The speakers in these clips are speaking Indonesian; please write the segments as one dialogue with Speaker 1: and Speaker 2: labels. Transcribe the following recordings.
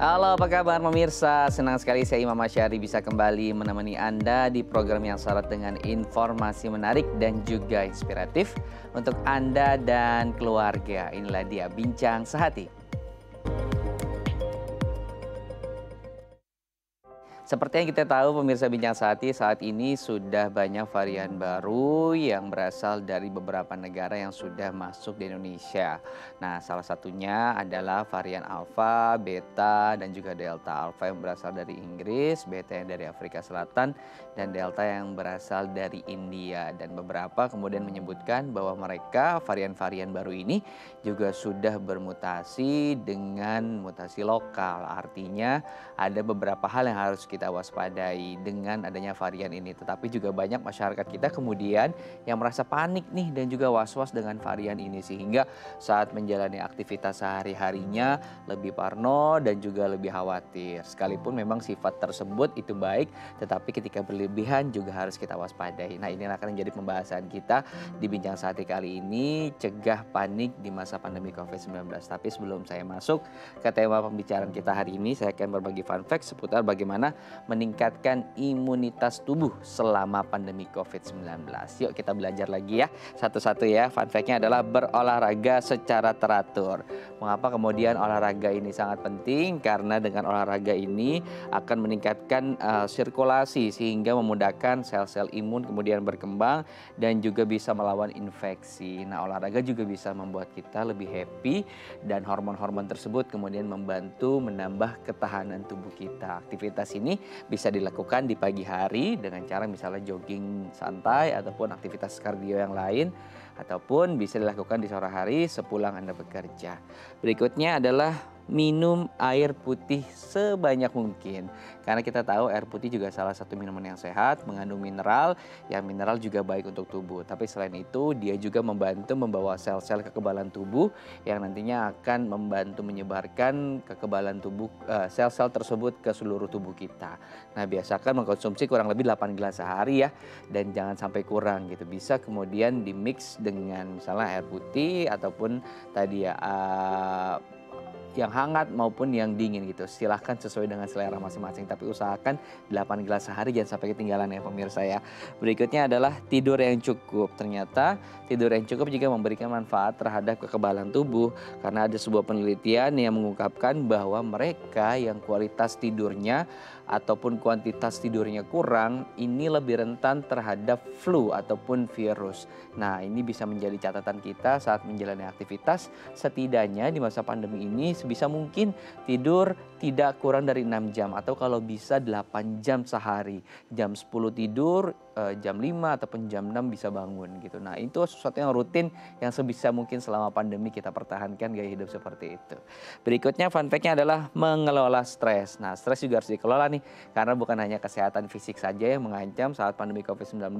Speaker 1: Halo, apa kabar pemirsa? Senang sekali saya Imam Asyari bisa kembali menemani Anda di program yang syarat dengan informasi menarik dan juga inspiratif untuk Anda dan keluarga. Inilah dia Bincang Sehati. Seperti yang kita tahu pemirsa Bincang Sehati, saat ini sudah banyak varian baru yang berasal dari beberapa negara yang sudah masuk di Indonesia. Nah, salah satunya adalah varian Alpha, Beta, dan juga Delta. Alpha yang berasal dari Inggris, Beta yang dari Afrika Selatan, dan Delta yang berasal dari India. Dan beberapa kemudian menyebutkan bahwa mereka varian-varian baru ini juga sudah bermutasi dengan mutasi lokal. Artinya ada beberapa hal yang harus kita waspadai dengan adanya varian ini. Tetapi juga banyak masyarakat kita kemudian yang merasa panik nih dan juga was-was dengan varian ini. Sehingga saat menjalani aktivitas sehari-harinya lebih parno dan juga lebih khawatir. Sekalipun memang sifat tersebut itu baik, tetapi ketika berlebihan juga harus kita waspadai. Nah, ini akan menjadi pembahasan kita di Bincang Sehati kali ini, cegah panik di masa pandemi COVID-19. Tapi sebelum saya masuk ke tema pembicaraan kita hari ini, saya akan berbagi fun fact seputar bagaimana meningkatkan imunitas tubuh selama pandemi COVID-19. Yuk kita belajar lagi ya, satu-satu ya. Fun fact-nya adalah berolahraga secara teratur. Mengapa kemudian olahraga ini sangat penting? Karena dengan olahraga ini akan meningkatkan sirkulasi sehingga memudahkan sel-sel imun kemudian berkembang dan juga bisa melawan infeksi. Nah, olahraga juga bisa membuat kita lebih happy dan hormon-hormon tersebut kemudian membantu menambah ketahanan tubuh kita. Aktivitas ini bisa dilakukan di pagi hari dengan cara misalnya jogging santai ataupun aktivitas kardio yang lain, ataupun bisa dilakukan di sore hari sepulang Anda bekerja. Berikutnya adalah minum air putih sebanyak mungkin. Karena kita tahu air putih juga salah satu minuman yang sehat, mengandung mineral, yang mineral juga baik untuk tubuh. Tapi selain itu dia juga membantu membawa sel-sel kekebalan tubuh yang nantinya akan membantu menyebarkan kekebalan tubuh sel-sel tersebut ke seluruh tubuh kita. Nah, biasakan mengkonsumsi kurang lebih 8 gelas sehari ya, dan jangan sampai kurang gitu. Bisa kemudian dimix dengan misalnya air putih ataupun tadi ya yang hangat maupun yang dingin gitu. Silahkan sesuai dengan selera masing-masing. Tapi usahakan 8 gelas sehari, jangan sampai ketinggalan ya pemirsa ya. Berikutnya adalah tidur yang cukup. Ternyata tidur yang cukup juga memberikan manfaat terhadap kekebalan tubuh. Karena ada sebuah penelitian yang mengungkapkan bahwa mereka yang kualitas tidurnya ataupun kuantitas tidurnya kurang, ini lebih rentan terhadap flu ataupun virus. Nah, ini bisa menjadi catatan kita saat menjalani aktivitas. Setidaknya di masa pandemi ini sebisa mungkin tidur tidak kurang dari 6 jam atau kalau bisa 8 jam sehari. Jam 10 tidur, jam 5 ataupun jam 6 bisa bangun gitu. Nah, itu sesuatu yang rutin yang sebisa mungkin selama pandemi kita pertahankan gaya hidup seperti itu. Berikutnya fun fact-nya adalah mengelola stres. Nah, stres juga harus dikelola nih, karena bukan hanya kesehatan fisik saja yang mengancam saat pandemi COVID-19,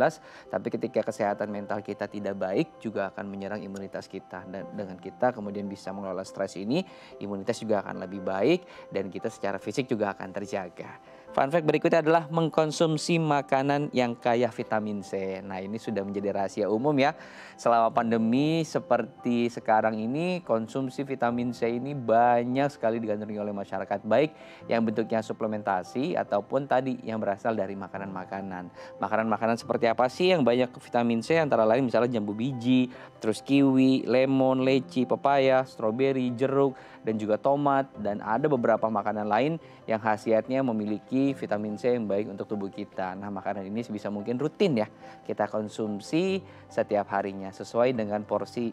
Speaker 1: tapi ketika kesehatan mental kita tidak baik juga akan menyerang imunitas kita. Dan dengan kita kemudian bisa mengelola stres ini, imunitas juga akan lebih baik dan kita secara fisik juga akan terjaga. Fun fact berikutnya adalah mengkonsumsi makanan yang kaya vitamin C. Nah, ini sudah menjadi rahasia umum ya. Selama pandemi seperti sekarang ini, konsumsi vitamin C ini banyak sekali digandrungi oleh masyarakat. Baik yang bentuknya suplementasi ataupun tadi yang berasal dari makanan-makanan. Makanan-makanan seperti apa sih yang banyak vitamin C? Antara lain misalnya jambu biji, terus kiwi, lemon, leci, pepaya, stroberi, jeruk, dan juga tomat. Dan ada beberapa makanan lain yang khasiatnya memiliki vitamin C yang baik untuk tubuh kita. Nah, makanan ini sebisa mungkin rutin ya kita konsumsi setiap harinya sesuai dengan porsi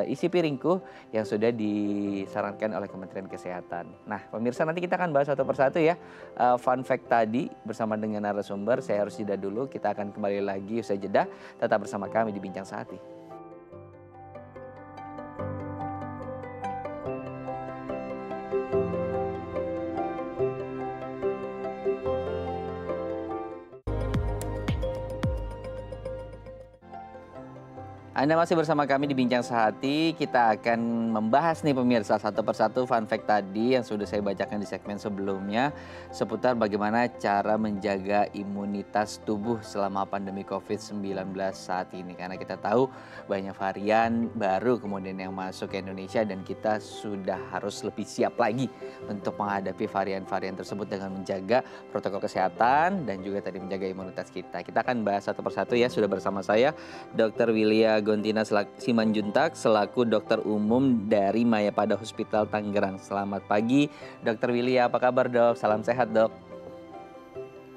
Speaker 1: isi piringku yang sudah disarankan oleh Kementerian Kesehatan. Nah, pemirsa, nanti kita akan bahas satu persatu ya fun fact tadi bersama dengan narasumber. Saya harus jeda dulu, kita akan kembali lagi usai jeda. Tetap bersama kami di Bincang Sehati. Anda masih bersama kami di Bincang Sehati. Kita akan membahas nih pemirsa satu persatu fun fact tadi yang sudah saya bacakan di segmen sebelumnya seputar bagaimana cara menjaga imunitas tubuh selama pandemi COVID-19 saat ini. Karena kita tahu banyak varian baru kemudian yang masuk ke Indonesia dan kita sudah harus lebih siap lagi untuk menghadapi varian-varian tersebut dengan menjaga protokol kesehatan dan juga tadi menjaga imunitas kita. Kita akan bahas satu persatu ya. Sudah bersama saya Dr. Willia Gontina Simanjuntak selaku dokter umum dari Mayapada Hospital Tangerang. Selamat pagi Dr. Willia, apa kabar dok? Salam sehat dok.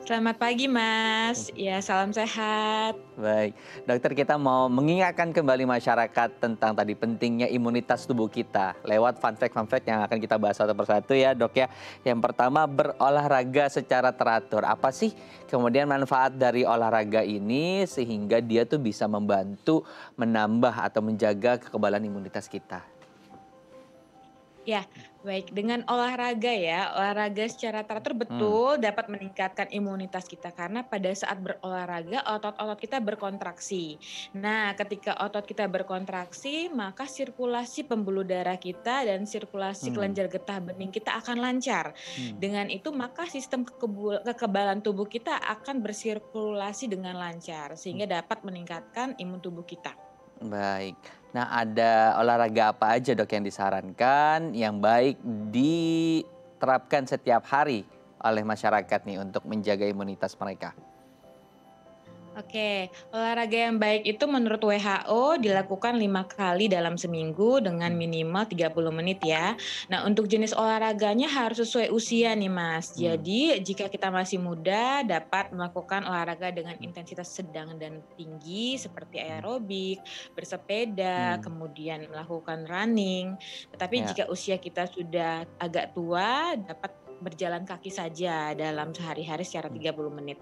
Speaker 2: Selamat pagi Mas, ya salam sehat.
Speaker 1: Baik, dokter kita mau mengingatkan kembali masyarakat tentang tadi pentingnya imunitas tubuh kita lewat fun fact yang akan kita bahas satu persatu ya dok ya. Yang pertama berolahraga secara teratur. Apa sih kemudian manfaat dari olahraga ini sehingga dia tuh bisa membantu menambah atau menjaga kekebalan imunitas kita?
Speaker 2: Ya, baik dengan olahraga secara teratur
Speaker 1: Hmm,
Speaker 2: betul dapat meningkatkan imunitas kita karena pada saat berolahraga otot-otot kita berkontraksi. Nah, ketika otot kita berkontraksi, maka sirkulasi pembuluh darah kita dan sirkulasi
Speaker 1: hmm,
Speaker 2: kelenjar getah bening kita akan lancar.
Speaker 1: hmm.
Speaker 2: Dengan itu maka sistem kekebalan tubuh kita akan bersirkulasi dengan lancar sehingga dapat meningkatkan imun tubuh kita.
Speaker 1: Baik. Nah, ada olahraga apa aja dok yang disarankan yang baik diterapkan setiap hari oleh masyarakat nih untuk menjaga imunitas mereka?
Speaker 2: Oke, olahraga yang baik itu menurut WHO dilakukan 5 kali dalam seminggu dengan
Speaker 1: Hmm,
Speaker 2: minimal 30 menit ya. Nah, untuk jenis olahraganya harus sesuai usia nih Mas.
Speaker 1: hmm,
Speaker 2: Jadi, jika kita masih muda dapat melakukan olahraga dengan intensitas sedang dan tinggi seperti
Speaker 1: hmm,
Speaker 2: aerobik, bersepeda,
Speaker 1: hmm.
Speaker 2: kemudian melakukan running. Tetapi
Speaker 1: Ya.
Speaker 2: jika usia kita sudah agak tua dapat berjalan kaki saja dalam sehari-hari secara
Speaker 1: Hmm.
Speaker 2: 30 menit.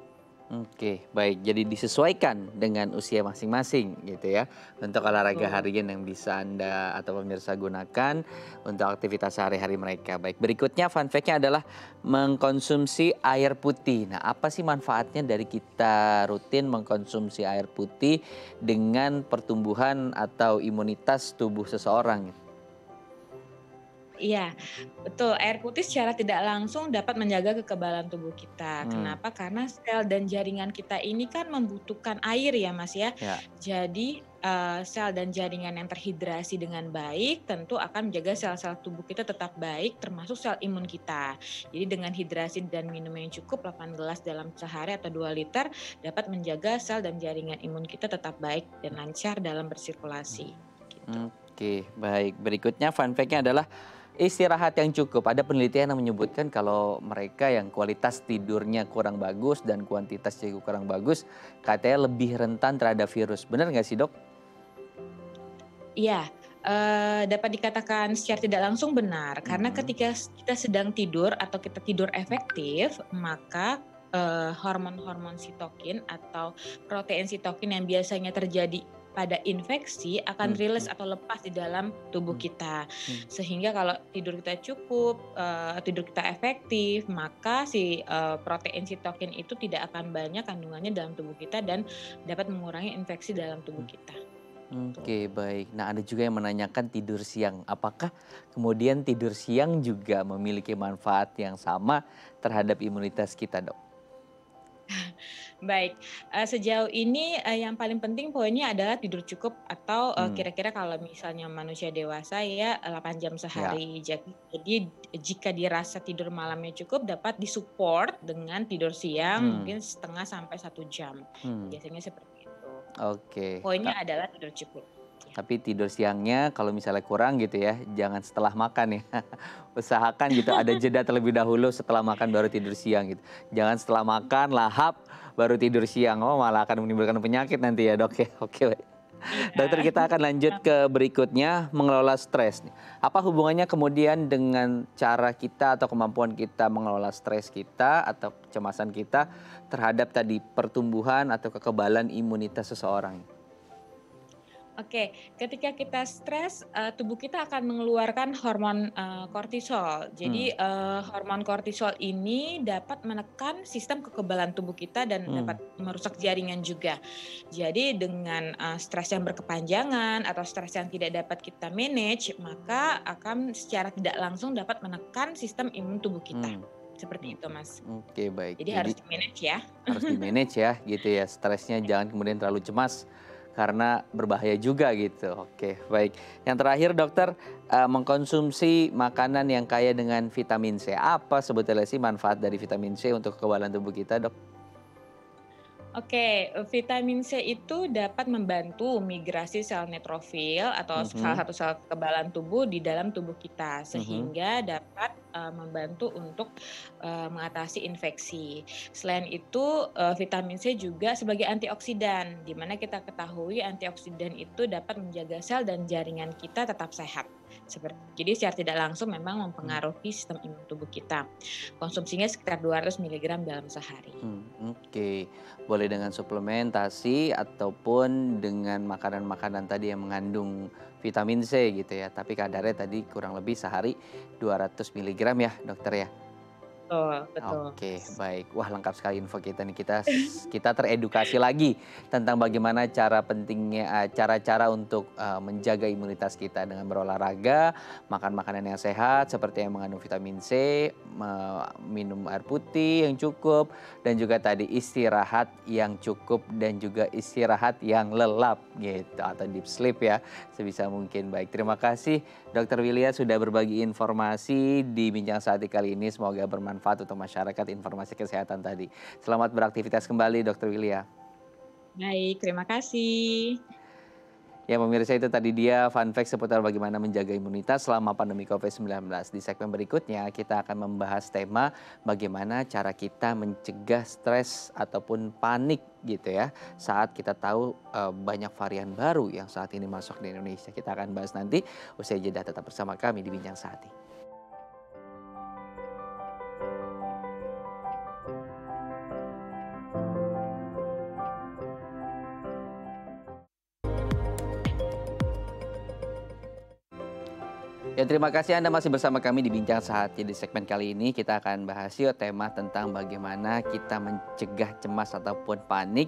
Speaker 1: Oke, baik. Jadi disesuaikan dengan usia masing-masing gitu ya. Untuk olahraga
Speaker 2: Betul.
Speaker 1: harian yang bisa Anda atau pemirsa gunakan untuk aktivitas sehari-hari mereka. Baik, berikutnya fun fact-nya adalah mengkonsumsi air putih. Nah, apa sih manfaatnya dari kita rutin mengkonsumsi air putih dengan pertumbuhan atau imunitas tubuh seseorang?
Speaker 2: Iya, betul. Air putih secara tidak langsung dapat menjaga kekebalan tubuh kita.
Speaker 1: Hmm,
Speaker 2: Kenapa? Karena sel dan jaringan kita ini kan membutuhkan air ya, Mas ya.
Speaker 1: ya.
Speaker 2: Jadi sel dan jaringan yang terhidrasi dengan baik tentu akan menjaga sel-sel tubuh kita tetap baik, termasuk sel imun kita. Jadi dengan hidrasi dan minum yang cukup 8 gelas dalam sehari atau 2 liter dapat menjaga sel dan jaringan imun kita tetap baik dan lancar dalam bersirkulasi. Gitu.
Speaker 1: Oke, baik. Berikutnya fun fact-nya adalah istirahat yang cukup. Ada penelitian yang menyebutkan kalau mereka yang kualitas tidurnya kurang bagus dan kuantitas juga kurang bagus, katanya lebih rentan terhadap virus. Benar nggak sih dok?
Speaker 2: Iya, dapat dikatakan secara tidak langsung benar, karena
Speaker 1: Mhm,
Speaker 2: ketika kita sedang tidur atau kita tidur efektif, maka, hormon-hormon sitokin atau protein sitokin yang biasanya terjadi pada infeksi akan
Speaker 1: hmm,
Speaker 2: rilis
Speaker 1: hmm,
Speaker 2: atau lepas di dalam tubuh
Speaker 1: hmm,
Speaker 2: kita.
Speaker 1: hmm,
Speaker 2: Sehingga kalau tidur kita cukup, tidur kita efektif, maka si, protein sitokin itu tidak akan banyak kandungannya dalam tubuh kita dan dapat mengurangi infeksi dalam tubuh
Speaker 1: hmm.
Speaker 2: kita, gitu.
Speaker 1: Oke, baik. Nah, ada juga yang menanyakan tidur siang. Apakah kemudian tidur siang juga memiliki manfaat yang sama terhadap imunitas kita, dok?
Speaker 2: Baik, sejauh ini, yang paling penting poinnya adalah tidur cukup atau,
Speaker 1: Hmm,
Speaker 2: kira-kira kalau misalnya manusia dewasa ya, 8 jam
Speaker 1: ya.
Speaker 2: sehari. Jadi jika dirasa tidur malamnya cukup dapat disupport dengan tidur siang
Speaker 1: Hmm,
Speaker 2: mungkin setengah sampai 1 jam.
Speaker 1: hmm.
Speaker 2: Biasanya seperti itu.
Speaker 1: Oke.
Speaker 2: Poinnya adalah tidur cukup. Ya.
Speaker 1: Tapi tidur siangnya kalau misalnya kurang gitu ya, jangan setelah makan ya. Usahakan gitu ada jeda terlebih dahulu setelah makan baru tidur siang gitu. Jangan setelah makan lahap baru tidur siang. Oh malah akan menimbulkan penyakit nanti ya dok ya. Oke baik. Dokter
Speaker 2: Iya.
Speaker 1: kita akan lanjut ke berikutnya mengelola stres nih. Apa hubungannya kemudian dengan cara kita atau kemampuan kita mengelola stres kita atau kecemasan kita terhadap tadi pertumbuhan atau kekebalan imunitas seseorang?
Speaker 2: Oke, ketika kita stres, tubuh kita akan mengeluarkan hormon, kortisol.
Speaker 1: Hmm.
Speaker 2: Jadi, hormon kortisol ini dapat menekan sistem kekebalan tubuh kita dan
Speaker 1: Hmm.
Speaker 2: dapat merusak jaringan juga. Jadi dengan, stres yang berkepanjangan atau stres yang tidak dapat kita manage, maka akan secara tidak langsung dapat menekan sistem imun tubuh kita.
Speaker 1: Hmm.
Speaker 2: Seperti itu,
Speaker 1: Oke.
Speaker 2: Mas.
Speaker 1: Oke, baik.
Speaker 2: Jadi
Speaker 1: Jadi
Speaker 2: harus di-manage ya.
Speaker 1: harus di-manage ya, gitu ya. Stresnya jangan kemudian terlalu cemas karena berbahaya juga gitu. Oke, baik. Yang terakhir dokter, mengkonsumsi makanan yang kaya dengan vitamin C. Apa sebetulnya sih manfaat dari vitamin C untuk kekebalan tubuh kita, Dok?
Speaker 2: Oke, vitamin C itu dapat membantu migrasi sel neutrofil atau salah
Speaker 1: Mhm,
Speaker 2: satu sel kekebalan tubuh di dalam tubuh kita,
Speaker 1: mhm,
Speaker 2: sehingga dapat, membantu untuk, mengatasi infeksi. Selain itu, vitamin C juga sebagai antioksidan, di mana kita ketahui antioksidan itu dapat menjaga sel dan jaringan kita tetap sehat. Jadi secara tidak langsung memang
Speaker 1: mmm,
Speaker 2: mempengaruhi sistem imun tubuh kita. Konsumsinya sekitar 200 miligram dalam sehari.
Speaker 1: oke. Boleh dengan suplementasi ataupun dengan makanan-makanan tadi yang mengandung vitamin C gitu ya, tapi kadarnya tadi kurang lebih sehari 200 miligram ya, dokter ya?
Speaker 2: Betul betul.
Speaker 1: Oke, baik. Wah, lengkap sekali info kita nih. Kita teredukasi lagi tentang bagaimana cara-cara untuk menjaga imunitas kita dengan berolahraga, makan makanan yang sehat seperti yang mengandung vitamin C, minum air putih yang cukup, dan juga tadi istirahat yang cukup dan juga istirahat yang lelap gitu atau deep sleep ya sebisa mungkin. Baik, terima kasih Dokter Wilia sudah berbagi informasi di Bincang Saati kali ini. Semoga bermanfaat untuk masyarakat informasi kesehatan tadi. Selamat beraktivitas kembali Dokter Wilia.
Speaker 2: Baik, terima kasih.
Speaker 1: Ya pemirsa itu tadi dia fun fact seputar bagaimana menjaga imunitas selama pandemi COVID-19. Di segmen berikutnya kita akan membahas tema bagaimana cara kita mencegah stres ataupun panik gitu ya. Saat kita tahu banyak varian baru yang saat ini masuk di Indonesia. Kita akan bahas nanti. Usai jeda tetap bersama kami di Bincang Saati. Ya, terima kasih Anda masih bersama kami di Bincang Saatnya. Di segmen kali ini kita akan bahas yuk tema tentang bagaimana kita mencegah cemas ataupun panik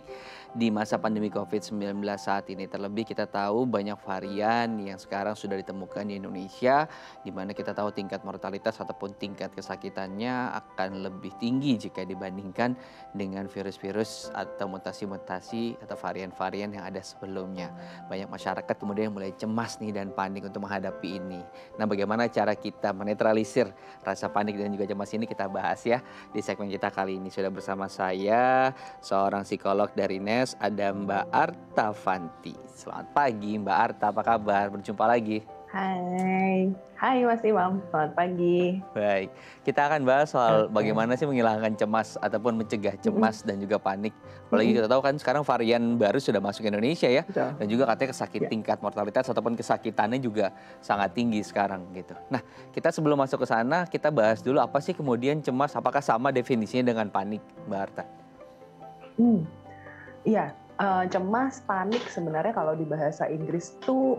Speaker 1: di masa pandemi COVID-19 saat ini. Terlebih kita tahu banyak varian yang sekarang sudah ditemukan di Indonesia, di mana kita tahu tingkat mortalitas ataupun tingkat kesakitannya akan lebih tinggi jika dibandingkan dengan virus-virus atau mutasi-mutasi atau varian-varian yang ada sebelumnya. Banyak masyarakat kemudian mulai cemas nih dan panik untuk menghadapi ini. Nah, bagaimana cara kita menetralisir rasa panik dan juga cemas ini kita bahas ya di segmen kita kali ini. Sudah bersama saya seorang psikolog dari NES, ada Mbak Arta Fanti. Selamat pagi Mbak Arta, apa kabar? Berjumpa lagi.
Speaker 3: Hai, hai Mas Imam, selamat pagi.
Speaker 1: Baik, kita akan bahas soal
Speaker 3: Oke.
Speaker 1: bagaimana sih menghilangkan cemas ataupun mencegah
Speaker 3: Mhm,
Speaker 1: cemas dan juga panik. Apalagi
Speaker 3: mhm,
Speaker 1: kita tahu kan sekarang varian baru sudah masuk ke Indonesia ya.
Speaker 3: betul.
Speaker 1: Dan juga katanya
Speaker 3: Ya.
Speaker 1: tingkat mortalitas ataupun kesakitannya juga sangat tinggi sekarang gitu. Nah, kita sebelum masuk ke sana, kita bahas dulu apa sih kemudian cemas, apakah sama definisinya dengan panik, Mbak Arta?
Speaker 3: Hmm, iya, cemas, panik sebenarnya kalau di bahasa Inggris tuh,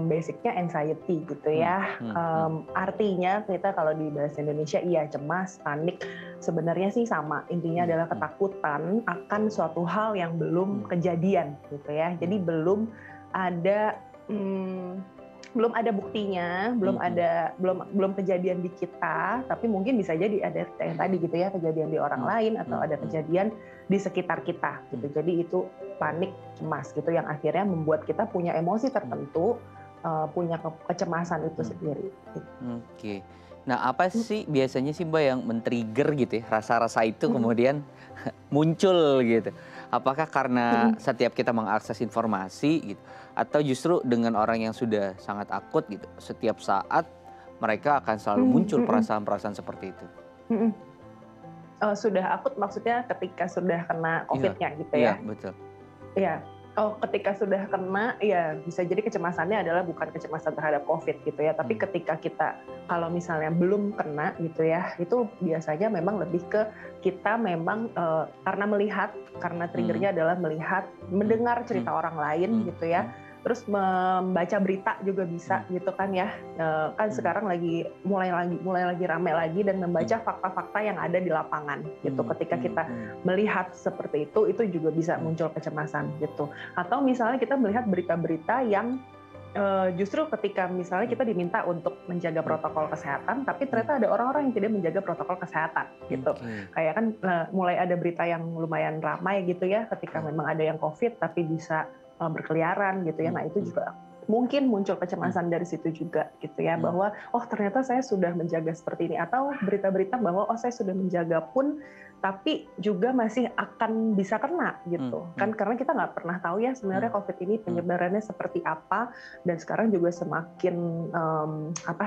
Speaker 3: basic-nya anxiety gitu
Speaker 1: Hmm,
Speaker 3: ya.
Speaker 1: hmm, hmm,
Speaker 3: Artinya kita kalau di bahasa Indonesia iya cemas, panik, sebenarnya sih sama. Intinya
Speaker 1: hmm,
Speaker 3: adalah
Speaker 1: hmm,
Speaker 3: ketakutan akan suatu hal yang belum
Speaker 1: hmm,
Speaker 3: kejadian gitu ya. Jadi
Speaker 1: hmm,
Speaker 3: ada, mmm belum ada buktinya,
Speaker 1: hmm, hmm,
Speaker 3: belum kejadian di kita, tapi mungkin bisa jadi ada yang tadi gitu ya, kejadian di orang
Speaker 1: hmm,
Speaker 3: lain atau
Speaker 1: hmm,
Speaker 3: ada
Speaker 1: hmm,
Speaker 3: kejadian di sekitar kita
Speaker 1: hmm,
Speaker 3: gitu. Jadi itu panik, cemas gitu yang akhirnya membuat kita punya emosi
Speaker 1: hmm,
Speaker 3: tertentu, punya kecemasan itu
Speaker 1: hmm.
Speaker 3: sendiri.
Speaker 1: Oke. Nah, apa sih biasanya sih Mbak yang men-trigger gitu ya, rasa-rasa itu
Speaker 3: Mhm,
Speaker 1: kemudian muncul gitu? Apakah karena
Speaker 3: mhm,
Speaker 1: setiap kita mengakses informasi gitu, atau justru dengan orang yang sudah sangat akut gitu, setiap saat mereka akan selalu
Speaker 3: mhm,
Speaker 1: muncul
Speaker 3: mhm,
Speaker 1: perasaan-perasaan seperti itu?
Speaker 3: mhm. Sudah akut maksudnya ketika sudah kena
Speaker 1: Iya,
Speaker 3: COVID-nya gitu
Speaker 1: iya
Speaker 3: ya?
Speaker 1: betul.
Speaker 3: Iya. Oh, ketika sudah kena, ya bisa jadi kecemasannya adalah bukan kecemasan terhadap COVID gitu ya, tapi
Speaker 1: Hmm,
Speaker 3: ketika kita kalau misalnya belum kena gitu ya, itu biasanya memang lebih ke kita memang karena
Speaker 1: hmm,
Speaker 3: triggernya adalah melihat,
Speaker 1: hmm,
Speaker 3: mendengar
Speaker 1: hmm,
Speaker 3: cerita orang lain
Speaker 1: hmm,
Speaker 3: gitu ya,
Speaker 1: hmm,
Speaker 3: terus membaca berita juga bisa gitu kan ya. Kan
Speaker 1: Hmm.
Speaker 3: sekarang mulai lagi rame lagi, dan membaca fakta-fakta yang ada di lapangan gitu. Ketika kita melihat seperti itu juga bisa muncul kecemasan gitu. Atau misalnya kita melihat berita-berita yang justru ketika misalnya kita diminta untuk menjaga protokol kesehatan, tapi ternyata ada orang-orang yang tidak menjaga protokol kesehatan gitu. Kayak kan mulai ada berita yang lumayan ramai gitu ya, ketika memang ada yang COVID tapi bisa berkeliaran gitu ya. Nah itu juga mungkin muncul kecemasan dari situ juga gitu ya, bahwa oh ternyata saya sudah menjaga seperti ini, atau berita-berita bahwa oh saya sudah menjaga pun tapi juga masih akan bisa kena gitu kan, karena kita nggak pernah tahu ya sebenarnya COVID ini penyebarannya seperti apa, dan sekarang juga semakin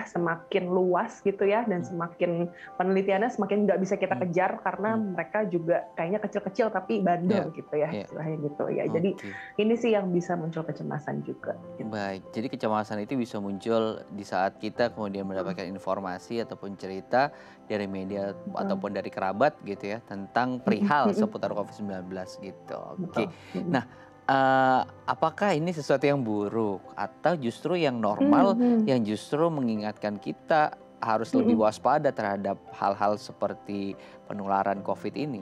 Speaker 3: semakin luas gitu ya, dan semakin penelitiannya semakin nggak bisa kita kejar, karena mereka juga kayaknya kecil-kecil tapi bandel gitu ya istilahnya gitu ya. Jadi ini sih yang bisa muncul kecemasan juga gitu.
Speaker 1: Baik, jadi kecemasan itu bisa muncul di saat kita kemudian mendapatkan informasi ataupun cerita dari media ataupun dari kerabat gitu ya, tentang perihal seputar COVID-19 gitu. Oke. Nah, apakah ini sesuatu yang buruk atau justru yang normal yang justru mengingatkan kita harus lebih waspada terhadap hal-hal seperti penularan COVID ini?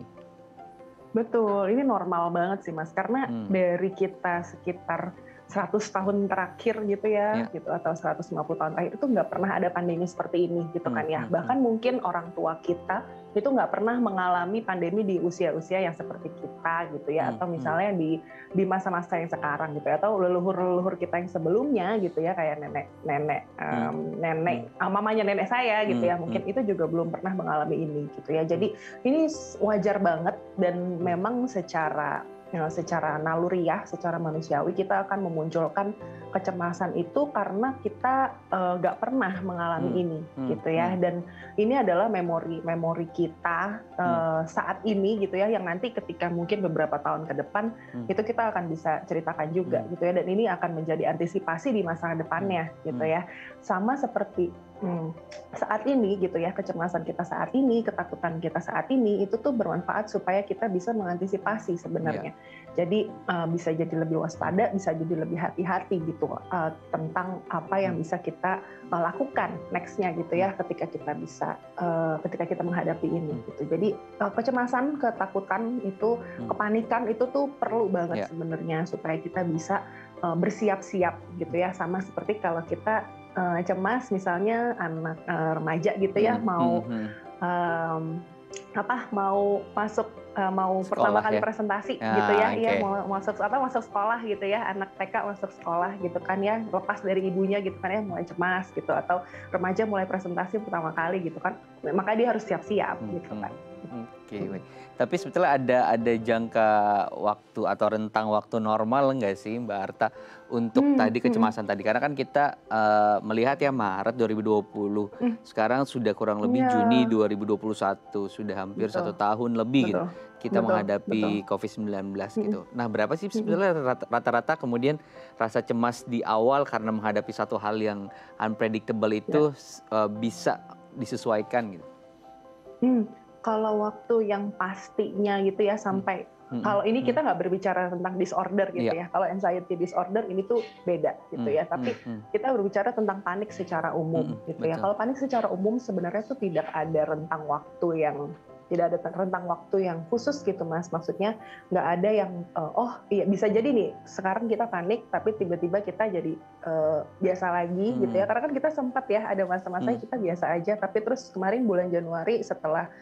Speaker 3: Betul, ini normal banget sih Mas, karena dari kita sekitar 100 tahun terakhir gitu ya, gitu, atau 150 tahun terakhir itu nggak pernah ada pandemi seperti ini gitu kan ya. Bahkan mungkin orang tua kita itu nggak pernah mengalami pandemi di usia-usia yang seperti kita gitu ya, atau misalnya di masa-masa yang sekarang gitu ya, atau leluhur-leluhur kita yang sebelumnya gitu ya, kayak mamanya nenek saya gitu ya, mungkin itu juga belum pernah mengalami ini gitu ya. Jadi ini wajar banget, dan memang secara naluriah, secara manusiawi kita akan memunculkan kecemasan itu karena kita nggak pernah mengalami ini gitu ya. Dan ini adalah memori kita saat ini gitu ya, yang nanti ketika mungkin beberapa tahun ke depan itu kita akan bisa ceritakan juga gitu ya, dan ini akan menjadi antisipasi di masa depannya gitu ya. Sama seperti saat ini gitu ya, kecemasan kita saat ini, ketakutan kita saat ini itu tuh bermanfaat supaya kita bisa mengantisipasi sebenarnya. Jadi bisa jadi lebih waspada, bisa jadi lebih hati-hati gitu tentang apa yang bisa kita lakukan nextnya gitu ya, ketika kita menghadapi ini gitu. Jadi kecemasan, ketakutan itu, kepanikan itu tuh perlu banget sebenarnya supaya kita bisa bersiap-siap gitu ya. Sama seperti kalau kita cemas misalnya anak remaja gitu ya, mau pertama kali presentasi gitu ya, mau masuk sekolah gitu ya, anak TK masuk sekolah gitu kan ya, lepas dari ibunya gitu kan ya, mulai cemas gitu, atau remaja mulai presentasi pertama kali gitu kan, maka dia harus siap-siap gitu kan.
Speaker 1: Oke, baik. Tapi sebetulnya ada jangka waktu atau rentang waktu normal nggak sih Mbak Arta untuk tadi kecemasan tadi? Karena kan kita melihat ya Maret 2020, sekarang sudah kurang lebih Juni 2021, sudah hampir 1 tahun lebih gitu kita menghadapi COVID-19 gitu. Nah, berapa sih sebetulnya rata-rata kemudian rasa cemas di awal karena menghadapi satu hal yang unpredictable itu bisa disesuaikan gitu?
Speaker 3: Kalau waktu yang pastinya gitu ya, sampai kalau ini kita nggak berbicara tentang disorder gitu ya. Kalau anxiety disorder ini tuh beda gitu ya. Tapi kita berbicara tentang panik secara umum gitu ya. Kalau panik secara umum sebenarnya tuh tidak ada rentang waktu yang khusus gitu Mas. Maksudnya nggak ada yang oh iya bisa jadi nih sekarang kita panik tapi tiba-tiba kita jadi biasa lagi gitu ya. Karena kan kita sempat ya ada masa-masa kita biasa aja, tapi terus kemarin bulan Januari setelah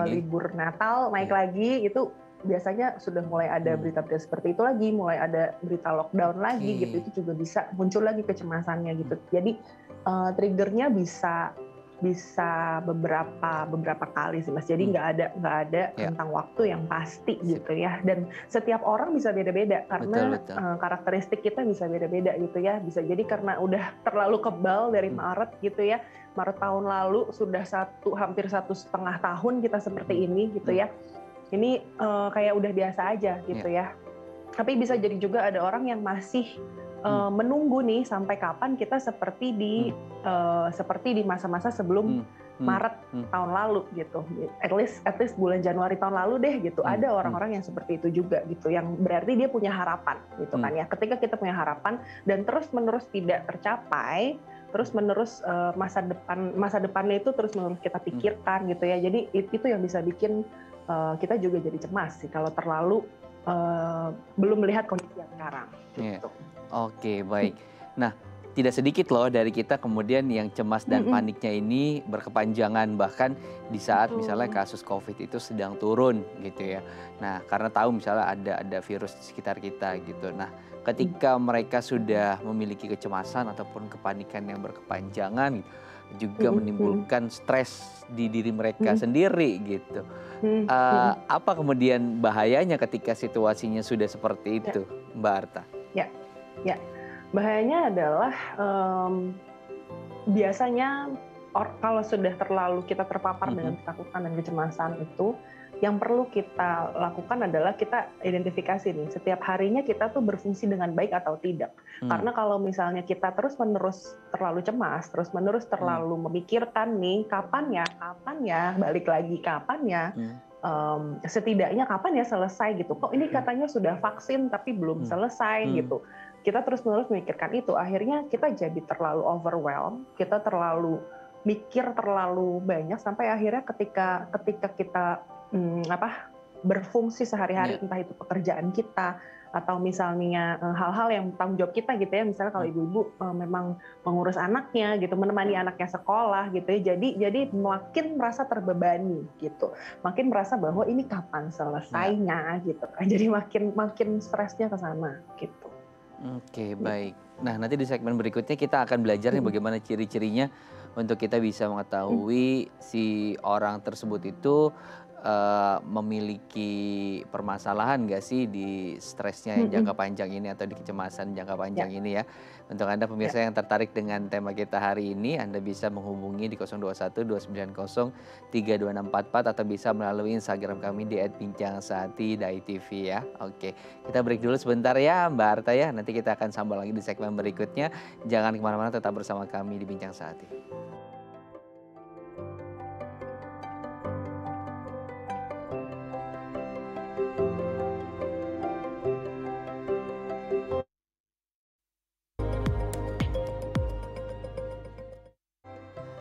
Speaker 3: libur Natal naik lagi, itu biasanya sudah mulai ada berita-berita seperti itu lagi, mulai ada berita lockdown lagi gitu. Itu juga bisa muncul lagi kecemasannya gitu. Jadi triggernya bisa beberapa kali sih Mas. Jadi nggak ada rentang waktu yang pasti gitu ya. Dan setiap orang bisa beda-beda karena karakteristik kita bisa beda-beda gitu ya. Bisa jadi karena udah terlalu kebal dari Maret gitu ya. Maret tahun lalu sudah hampir 1,5 tahun kita seperti ini gitu ya. Ini kayak udah biasa aja gitu ya. Tapi bisa jadi juga ada orang yang masih menunggu nih sampai kapan kita seperti di masa-masa sebelum
Speaker 1: Hmm.
Speaker 3: Maret tahun lalu gitu, at least bulan Januari tahun lalu deh gitu, ada orang-orang yang seperti itu juga gitu, yang berarti dia punya harapan gitu kan ya. Ketika kita punya harapan dan terus-menerus tidak tercapai, terus-menerus masa depannya itu terus-menerus kita pikirkan gitu ya. Jadi itu yang bisa bikin kita juga jadi cemas sih kalau terlalu belum melihat kondisi yang sekarang. Gitu.
Speaker 1: Oke, baik. Nah, tidak sedikit loh dari kita kemudian yang cemas dan paniknya ini berkepanjangan, bahkan di saat misalnya kasus COVID itu sedang turun gitu ya. Nah, karena tahu misalnya ada virus di sekitar kita gitu. Nah, ketika mereka sudah memiliki kecemasan ataupun kepanikan yang berkepanjangan juga menimbulkan stres di diri mereka sendiri gitu. Apa kemudian bahayanya ketika situasinya sudah seperti itu, Mbak Arta?
Speaker 3: Ya. Bahayanya adalah biasanya kalau sudah terlalu kita terpapar dengan ketakutan dan kecemasan itu, yang perlu kita lakukan adalah kita identifikasi nih, setiap harinya kita tuh berfungsi dengan baik atau tidak. Karena kalau misalnya kita terus-menerus terlalu cemas, terus-menerus terlalu memikirkan nih, kapan ya, balik lagi kapan ya, setidaknya kapan ya selesai gitu. Kok ini katanya sudah vaksin tapi belum selesai gitu. Kita terus-menerus memikirkan itu, akhirnya kita jadi terlalu overwhelmed, kita terlalu mikir terlalu banyak sampai akhirnya ketika kita berfungsi sehari-hari, entah itu pekerjaan kita atau misalnya hal-hal yang tanggung jawab kita gitu ya, misalnya kalau ibu-ibu memang mengurus anaknya gitu, menemani anaknya sekolah gitu ya, jadi makin merasa terbebani gitu, makin merasa bahwa ini kapan selesainya gitu kan, jadi makin stresnya ke sana gitu.
Speaker 1: Oke, baik. Nah, nanti di segmen berikutnya kita akan belajar nih bagaimana ciri-cirinya untuk kita bisa mengetahui si orang tersebut itu memiliki permasalahan nggak sih di stresnya yang jangka panjang ini atau di kecemasan jangka panjang ini ya. Untuk Anda pemirsa yang tertarik dengan tema kita hari ini, Anda bisa menghubungi di 021 290 32644 atau bisa melalui Instagram kami di @bincangsaati.tv ya. Oke, kita break dulu sebentar ya Mbak Arta ya. Nanti kita akan sambung lagi di segmen berikutnya. Jangan kemana-mana, tetap bersama kami di Bincang Saati.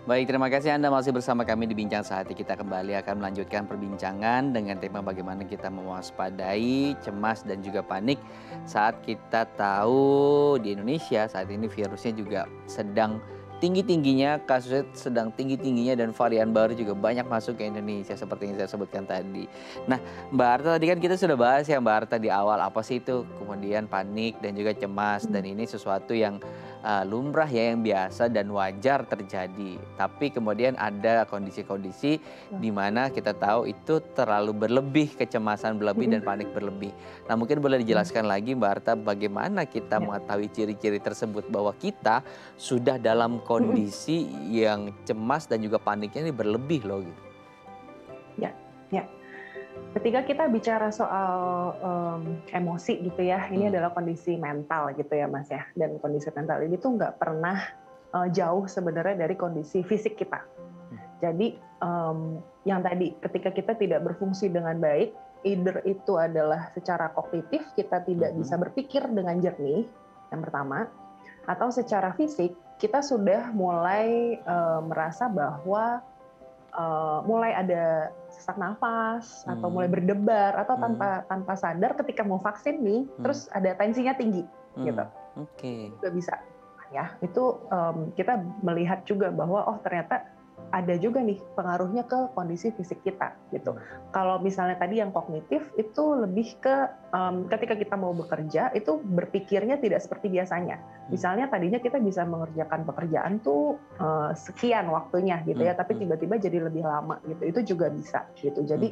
Speaker 1: Baik, terima kasih Anda masih bersama kami di Bincang Sehati. Kita kembali akan melanjutkan perbincangan dengan tema bagaimana kita mewaspadai, cemas dan juga panik saat kita tahu di Indonesia saat ini virusnya juga sedang tinggi-tingginya, kasusnya sedang tinggi-tingginya dan varian baru juga banyak masuk ke Indonesia seperti yang saya sebutkan tadi. Nah, Mbak Arta tadi kan kita sudah bahas ya Mbak Arta di awal apa sih itu kemudian panik dan juga cemas dan ini sesuatu yang lumrah ya, yang biasa dan wajar terjadi. Tapi kemudian ada kondisi-kondisi di mana kita tahu itu terlalu berlebih, kecemasan berlebih dan panik berlebih. Nah, mungkin boleh dijelaskan lagi Mbak Arta bagaimana kita mengetahui ciri-ciri tersebut bahwa kita sudah dalam kondisi yang cemas dan juga paniknya ini berlebih loh gitu.
Speaker 3: Ya. Ketika kita bicara soal emosi gitu ya, ini adalah kondisi mental gitu ya Mas ya. Dan kondisi mental ini tuh nggak pernah jauh sebenarnya dari kondisi fisik kita. Jadi yang tadi ketika kita tidak berfungsi dengan baik, either itu adalah secara kognitif kita tidak bisa berpikir dengan jernih, yang pertama, atau secara fisik kita sudah mulai merasa bahwa mulai ada sesak nafas atau mulai berdebar atau tanpa sadar ketika mau vaksin nih terus ada tensinya tinggi gitu.
Speaker 1: Oke.
Speaker 3: Juga bisa ya. Itu kita melihat juga bahwa oh ternyata ada juga nih pengaruhnya ke kondisi fisik kita gitu. Kalau misalnya tadi yang kognitif itu lebih ke ketika kita mau bekerja itu berpikirnya tidak seperti biasanya. Misalnya tadinya kita bisa mengerjakan pekerjaan tuh sekian waktunya gitu ya, tapi tiba-tiba jadi lebih lama gitu. Itu juga bisa gitu. Jadi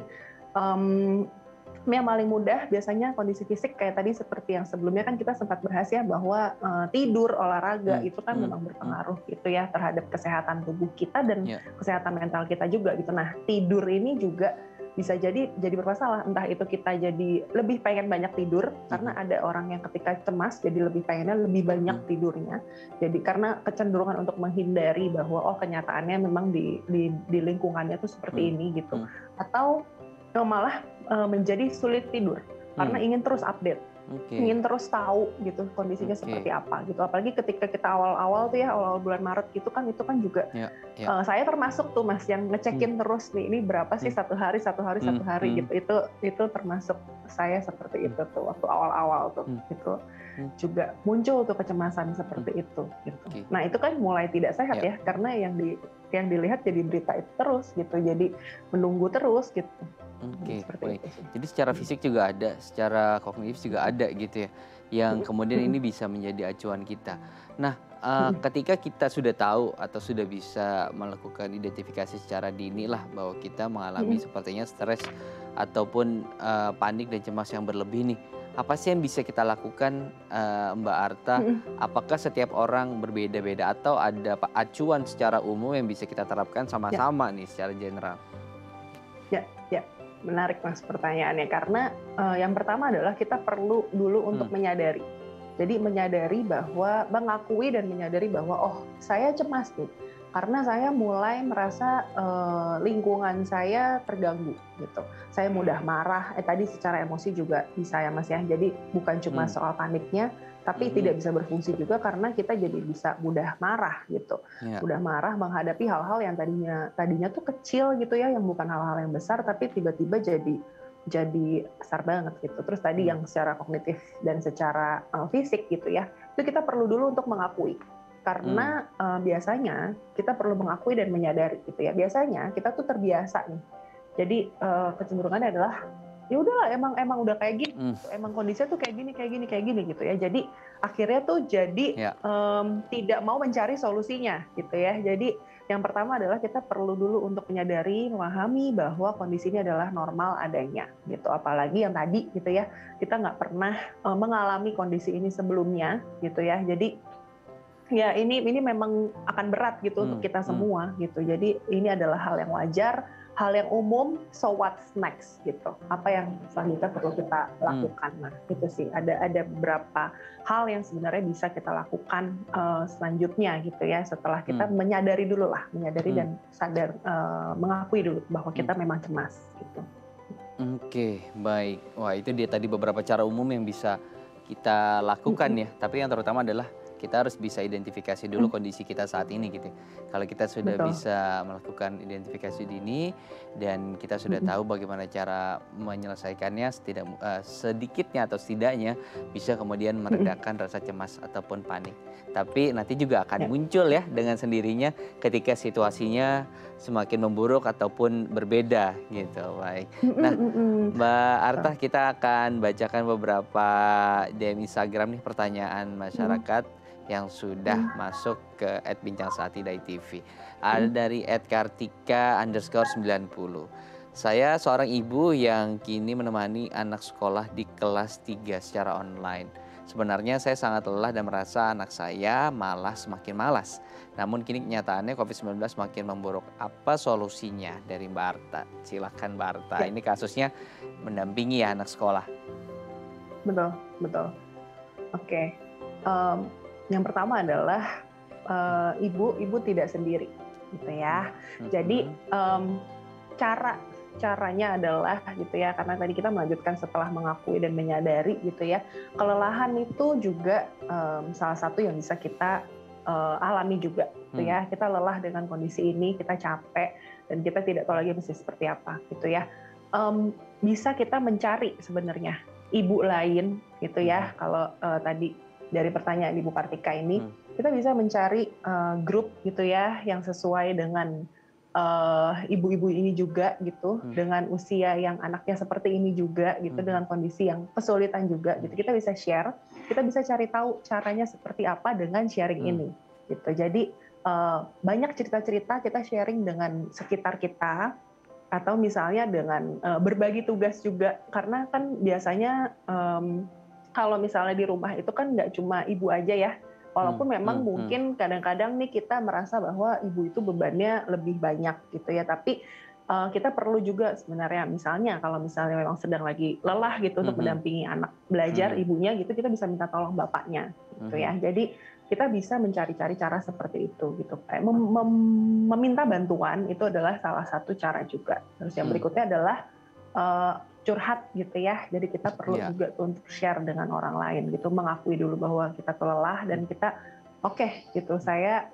Speaker 3: yang paling mudah biasanya kondisi fisik kayak tadi seperti yang sebelumnya kan kita sempat bahas ya bahwa tidur, olahraga itu kan memang berpengaruh gitu ya terhadap kesehatan tubuh kita dan kesehatan mental kita juga gitu. Nah, tidur ini juga bisa jadi bermasalah. Entah itu kita jadi lebih pengen banyak tidur, karena ada orang yang ketika cemas jadi lebih pengennya lebih banyak tidurnya. Jadi karena kecenderungan untuk menghindari bahwa kenyataannya memang di lingkungannya tuh seperti ini gitu. Atau malah menjadi sulit tidur karena ingin terus update. Ingin terus tahu gitu kondisinya seperti apa gitu. Apalagi ketika kita awal-awal tuh ya, awal bulan Maret gitu kan, itu kan juga saya termasuk tuh Mas yang ngecekin terus nih, ini berapa sih satu hari gitu. Itu termasuk saya seperti itu tuh waktu awal-awal tuh itu juga muncul tuh kecemasan seperti itu gitu. Nah, itu kan mulai tidak sehat ya, karena yang dilihat jadi berita itu terus gitu. Jadi menunggu terus gitu.
Speaker 1: Baik. Jadi secara fisik juga ada, secara kognitif juga ada gitu ya, yang kemudian ini bisa menjadi acuan kita. Nah, ketika kita sudah tahu atau sudah bisa melakukan identifikasi secara dini lah bahwa kita mengalami sepertinya stres ataupun panik dan cemas yang berlebih nih, apa sih yang bisa kita lakukan, Mbak Arta? Apakah setiap orang berbeda-beda atau ada acuan secara umum yang bisa kita terapkan sama-sama nih secara general?
Speaker 3: Ya. Menarik Mas pertanyaannya, karena yang pertama adalah kita perlu dulu untuk menyadari. Jadi menyadari bahwa, mengakui dan menyadari bahwa saya cemas nih, karena saya mulai merasa lingkungan saya terganggu gitu. Saya mudah marah, tadi secara emosi juga bisa ya Mas ya. Jadi bukan cuma soal paniknya, tapi tidak bisa berfungsi juga karena kita jadi bisa mudah marah gitu. Mudah marah menghadapi hal-hal yang tadinya tuh kecil gitu ya, yang bukan hal-hal yang besar, tapi tiba-tiba jadi besar banget gitu. Terus tadi yang secara kognitif dan secara fisik gitu ya, itu kita perlu dulu untuk mengakui. Karena biasanya kita perlu mengakui dan menyadari gitu ya. Biasanya kita tuh terbiasa nih. Jadi kecenderungannya adalah ya udahlah emang udah kayak gini, emang kondisinya tuh kayak gini gitu ya. Jadi akhirnya tuh jadi tidak mau mencari solusinya gitu ya. Jadi yang pertama adalah kita perlu dulu untuk menyadari, memahami bahwa kondisi ini adalah normal adanya gitu. Apalagi yang tadi gitu ya, kita nggak pernah mengalami kondisi ini sebelumnya gitu ya. Jadi ya ini memang akan berat gitu untuk kita semua gitu. Jadi ini adalah hal yang wajar, hal yang umum. So what's next gitu? Apa yang selanjutnya perlu kita lakukan? Nah itu sih ada beberapa hal yang sebenarnya bisa kita lakukan selanjutnya gitu ya. Setelah kita menyadari dan sadar, mengakui dulu bahwa kita memang cemas gitu.
Speaker 1: Baik. Wah, itu dia tadi beberapa cara umum yang bisa kita lakukan ya. Tapi yang terutama adalah kita harus bisa identifikasi dulu kondisi kita saat ini gitu. Kalau kita sudah bisa melakukan identifikasi dini dan kita sudah tahu bagaimana cara menyelesaikannya, sedikitnya atau setidaknya bisa kemudian meredakan rasa cemas ataupun panik. Tapi nanti juga akan muncul ya dengan sendirinya ketika situasinya semakin memburuk ataupun berbeda gitu. Baik. Nah, Mbak Arta, kita akan bacakan beberapa DM Instagram nih, pertanyaan masyarakat yang sudah masuk ke @bincangsaati.tv. Ada dari @kartika_90. Saya seorang ibu yang kini menemani anak sekolah di kelas 3 secara online. Sebenarnya saya sangat lelah dan merasa anak saya malah semakin malas. Namun kini kenyataannya COVID-19 semakin memburuk. Apa solusinya dari Mbak Arta? Silakan Mbak Arta. Ini kasusnya mendampingi ya anak sekolah.
Speaker 3: Betul. Oke. Yang pertama adalah ibu tidak sendiri gitu ya. Jadi caranya adalah gitu ya, karena tadi kita melanjutkan setelah mengakui dan menyadari gitu ya, kelelahan itu juga salah satu yang bisa kita alami juga gitu ya. Kita lelah dengan kondisi ini, kita capek dan kita tidak tahu lagi mesti seperti apa gitu ya. Bisa kita mencari sebenarnya ibu lain gitu ya. Kalau tadi dari pertanyaan Ibu Kartika ini, kita bisa mencari grup gitu ya yang sesuai dengan ibu-ibu ini juga gitu, dengan usia yang anaknya seperti ini juga gitu, dengan kondisi yang kesulitan juga gitu. Kita bisa share, kita bisa cari tahu caranya seperti apa dengan sharing ini gitu. Jadi banyak cerita-cerita kita sharing dengan sekitar kita, atau misalnya dengan berbagi tugas juga, karena kan biasanya kalau misalnya di rumah itu kan nggak cuma ibu aja ya, walaupun memang mungkin kadang-kadang nih kita merasa bahwa ibu itu bebannya lebih banyak gitu ya, tapi kita perlu juga sebenarnya misalnya kalau misalnya memang sedang lagi lelah gitu untuk mendampingi anak belajar, ibunya gitu, kita bisa minta tolong bapaknya gitu ya. Jadi kita bisa mencari-cari cara seperti itu gitu. Kayak meminta bantuan itu adalah salah satu cara juga. Terus yang berikutnya adalah curhat gitu ya. Jadi kita perlu juga tuh untuk share dengan orang lain gitu, mengakui dulu bahwa kita tuh lelah dan kita gitu, saya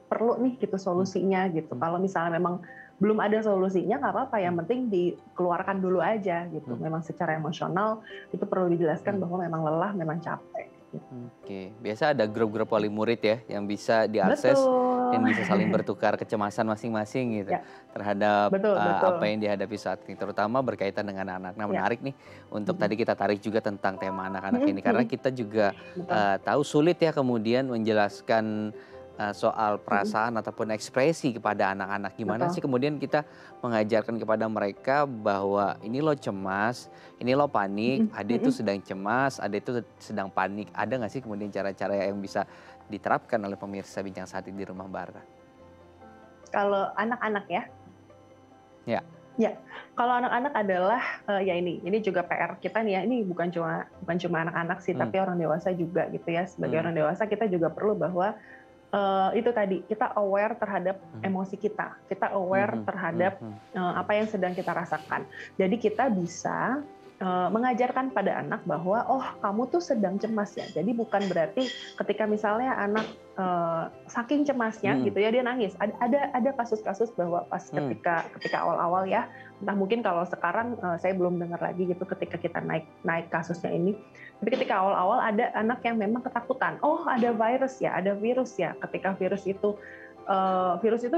Speaker 3: perlu nih gitu solusinya gitu. Kalau misalnya memang belum ada solusinya nggak apa-apa, yang penting dikeluarkan dulu aja gitu. Memang secara emosional itu perlu dijelaskan bahwa memang lelah, memang capek. Gitu.
Speaker 1: Oke, biasa ada grup-grup wali murid ya yang bisa diakses dan bisa saling bertukar kecemasan masing-masing gitu terhadap apa yang dihadapi saat ini, terutama berkaitan dengan anak. Nah, menarik nih untuk tadi kita tarik juga tentang tema anak-anak ini karena kita juga tahu sulit ya kemudian menjelaskan soal perasaan ataupun ekspresi kepada anak-anak. Gimana sih kemudian kita mengajarkan kepada mereka bahwa ini lo cemas, ini lo panik, ada itu sedang cemas, ada itu sedang panik. Ada nggak sih kemudian cara-cara yang bisa diterapkan oleh pemirsa Bincang Saat ini di rumah Mbak Arta?
Speaker 3: Kalau anak-anak ya? Ya, kalau anak-anak adalah ya ini juga PR kita nih ya. Ini bukan cuma anak-anak sih, tapi orang dewasa juga gitu ya. Sebagai orang dewasa kita juga perlu bahwa itu tadi kita aware terhadap emosi kita aware terhadap apa yang sedang kita rasakan. Jadi kita bisa mengajarkan pada anak bahwa kamu tuh sedang cemas ya. Jadi bukan berarti ketika misalnya anak saking cemasnya gitu ya dia nangis. Ada kasus-kasus bahwa pas ketika awal-awal ya, entah mungkin kalau sekarang saya belum dengar lagi gitu ketika kita naik kasusnya ini. Tapi ketika awal-awal ada anak yang memang ketakutan. Ada virus ya. Ketika virus itu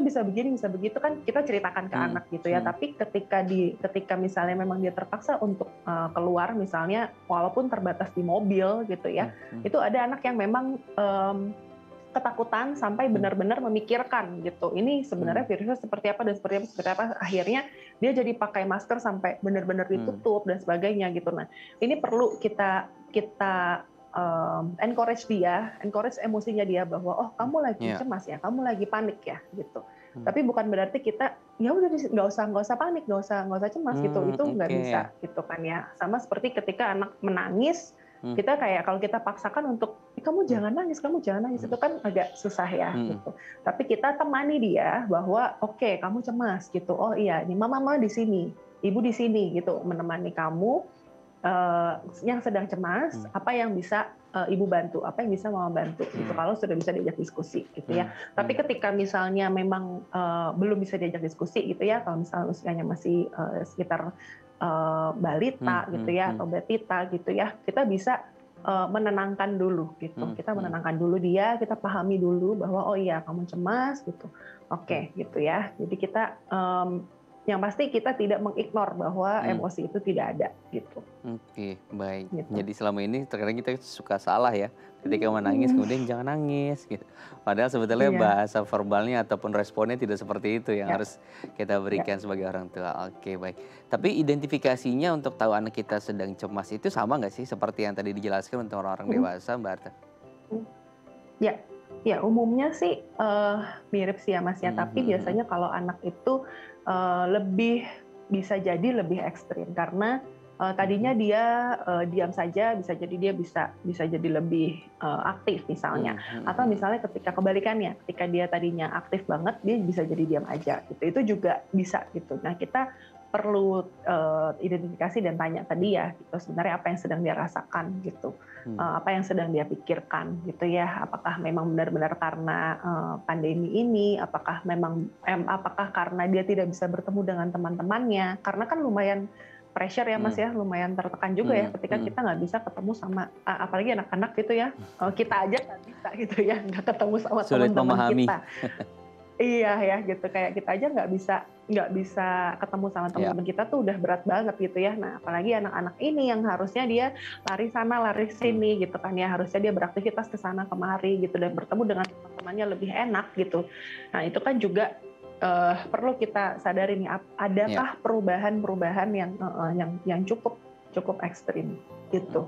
Speaker 3: bisa begini, bisa begitu kan kita ceritakan ke anak gitu ya. Tapi ketika misalnya memang dia terpaksa untuk keluar misalnya walaupun terbatas di mobil gitu ya. Itu ada anak yang memang ketakutan sampai benar-benar memikirkan gitu. Ini sebenarnya virusnya seperti apa dan seperti apa. Akhirnya dia jadi pakai masker sampai benar-benar ditutup dan sebagainya gitu. Nah, ini perlu kita encourage emosinya dia bahwa kamu lagi cemas ya, kamu lagi panik ya gitu. Tapi bukan berarti kita ya udah nggak usah panik, nggak usah cemas gitu. Itu nggak bisa gitu kan ya. Sama seperti ketika anak menangis, kita kayak kalau kita paksakan untuk kamu jangan nangis itu kan agak susah ya gitu. Tapi kita temani dia bahwa kamu cemas gitu. Oh iya, ini mama di sini, ibu di sini gitu menemani kamu yang sedang cemas. Apa yang bisa ibu bantu, apa yang bisa mama bantu gitu. Kalau sudah bisa diajak diskusi gitu ya. Tapi ketika misalnya memang belum bisa diajak diskusi gitu ya, kalau misalnya usianya masih sekitar balita gitu ya atau batita gitu ya, kita bisa menenangkan dulu gitu. Kita menenangkan dulu dia, kita pahami dulu bahwa oh iya kamu cemas gitu. Gitu ya. Jadi kita yang pasti kita tidak mengignore bahwa emosi itu tidak ada gitu.
Speaker 1: Baik. Gitu. Jadi selama ini terkadang kita suka salah ya. Ketika menangis kemudian jangan nangis gitu. Padahal sebetulnya bahasa verbalnya ataupun responnya tidak seperti itu yang harus kita berikan sebagai orang tua. Baik. Tapi identifikasinya untuk tahu anak kita sedang cemas itu sama nggak sih seperti yang tadi dijelaskan untuk orang-orang dewasa, Mbak Arta?
Speaker 3: Ya umumnya sih mirip sih ya Mas ya. Tapi biasanya kalau anak itu lebih bisa jadi lebih ekstrim karena tadinya dia diam saja, bisa jadi dia bisa jadi lebih aktif misalnya. Atau misalnya ketika kebalikannya, ketika dia tadinya aktif banget, dia bisa jadi diam aja gitu. Itu juga bisa gitu. Nah, kita perlu identifikasi dan tanya tadi ya, gitu, sebenarnya apa yang sedang dia rasakan gitu. Apa yang sedang dia pikirkan gitu ya. Apakah memang benar-benar karena pandemi ini, apakah karena dia tidak bisa bertemu dengan teman-temannya, karena kan lumayan pressure ya Mas ya, lumayan tertekan juga ya ketika kita nggak bisa ketemu sama apalagi anak-anak gitu ya, kita aja nggak bisa gitu ya, nggak ketemu sama teman-teman kita. Iya ya gitu, kayak kita aja nggak bisa ketemu sama teman-teman kita tuh udah berat banget gitu ya. Nah apalagi anak-anak ini yang harusnya dia lari sana lari sini gitu kan ya, harusnya dia beraktivitas ke sana kemari gitu dan bertemu dengan teman-temannya lebih enak gitu. Nah itu kan juga perlu kita sadari nih, adakah perubahan-perubahan yang cukup ekstrim gitu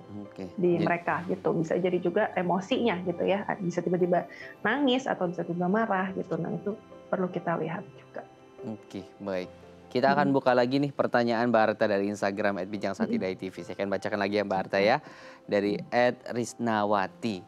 Speaker 3: di mereka gitu. Bisa jadi juga emosinya gitu ya, bisa tiba-tiba nangis atau bisa tiba-tiba marah gitu. Nah itu perlu kita lihat juga.
Speaker 1: Oke, baik. Kita akan buka lagi nih pertanyaan Mbak Arta dari Instagram @bijangsati.tv. Saya akan bacakan lagi ya Mbak Arta ya. Dari @risnawati.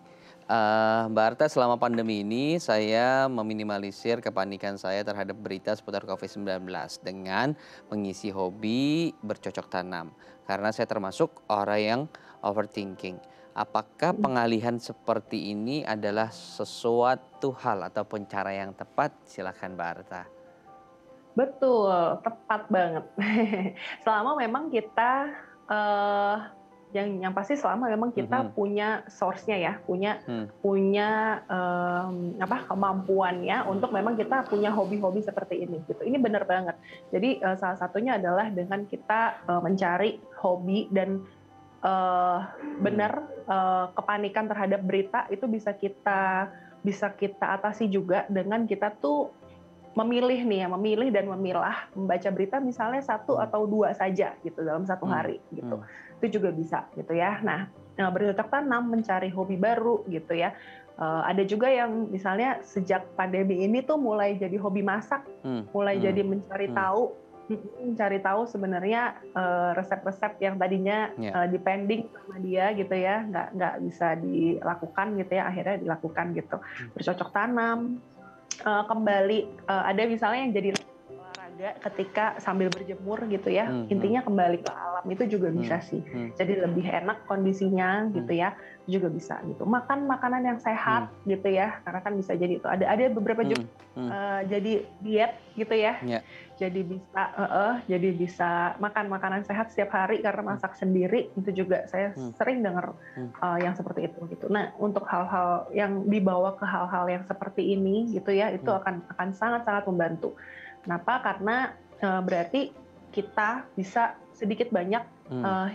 Speaker 1: Mbak Arta, selama pandemi ini saya meminimalisir kepanikan saya terhadap berita seputar COVID-19 dengan mengisi hobi bercocok tanam. Karena saya termasuk orang yang overthinking. Apakah pengalihan seperti ini adalah sesuatu hal ataupun cara yang tepat? Silakan Mbak Arta.
Speaker 3: Betul, tepat banget. Selama memang kita eh, yang pasti selama memang kita punya source-nya ya, punya kemampuannya untuk memang kita punya hobi-hobi seperti ini gitu. Ini benar banget. Jadi salah satunya adalah dengan kita mencari hobi dan benar kepanikan terhadap berita itu bisa kita atasi juga dengan kita tuh memilih dan memilah membaca berita misalnya 1 atau 2 saja gitu dalam satu hari gitu. Itu juga bisa gitu ya. Nah, bercocok tanam, mencari hobi baru gitu ya. Ada juga yang misalnya sejak pandemi ini tuh mulai jadi hobi masak, mulai jadi mencari tahu sebenarnya resep-resep yang tadinya depending sama dia gitu ya, nggak bisa dilakukan gitu ya, akhirnya dilakukan gitu. Bercocok tanam, kembali ada misalnya yang jadi olahraga ketika sambil berjemur gitu ya, intinya kembali ke alam itu juga bisa sih. Jadi lebih enak kondisinya gitu ya, juga bisa gitu. Makan makanan yang sehat gitu ya, karena kan bisa jadi itu ada beberapa juga jadi diet gitu ya. Jadi bisa makan makanan sehat setiap hari karena masak sendiri, itu juga saya sering dengar yang seperti itu gitu. Nah, untuk hal-hal yang dibawa ke hal-hal yang seperti ini gitu ya, itu akan sangat-sangat membantu. Kenapa? Karena berarti kita bisa sedikit banyak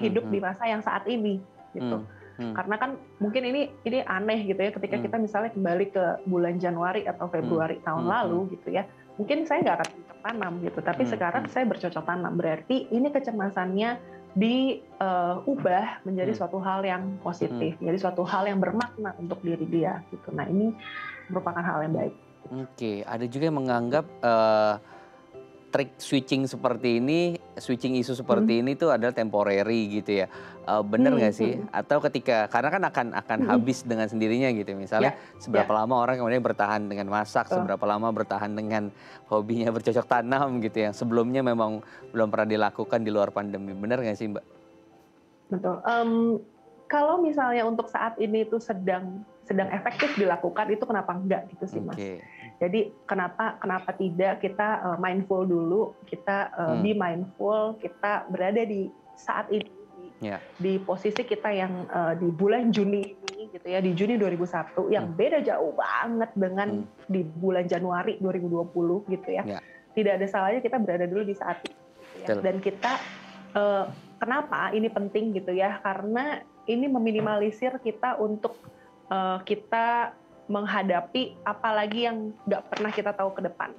Speaker 3: hidup di masa yang saat ini gitu. Karena kan mungkin ini aneh gitu ya, ketika kita misalnya kembali ke bulan Januari atau Februari tahun lalu gitu ya, mungkin saya nggak akan bercocok tanam gitu, tapi sekarang saya bercocok tanam, berarti ini kecemasannya diubah menjadi suatu hal yang positif, menjadi suatu hal yang bermakna untuk diri dia gitu. Nah, ini merupakan hal yang baik.
Speaker 1: Oke, ada juga yang menganggap trik switching seperti ini, switching isu seperti ini tuh adalah temporary gitu ya. Bener nggak sih? Atau karena kan akan habis dengan sendirinya gitu. Misalnya seberapa lama orang kemudian bertahan dengan masak, seberapa lama bertahan dengan hobinya bercocok tanam gitu yang sebelumnya memang belum pernah dilakukan di luar pandemi. Bener nggak sih Mbak?
Speaker 3: Betul. Kalau misalnya untuk saat ini itu sedang efektif dilakukan, itu kenapa enggak gitu sih Mas. Jadi kenapa tidak kita mindful dulu, kita be mindful, kita berada di saat ini di posisi kita yang di bulan Juni ini gitu ya, di Juni 2001 yang beda jauh banget dengan di bulan Januari 2020 gitu ya. Tidak ada salahnya kita berada dulu di saat itu gitu ya. Dan kita kenapa ini penting gitu ya, karena ini meminimalisir kita untuk kita menghadapi apalagi yang nggak pernah kita tahu ke depan.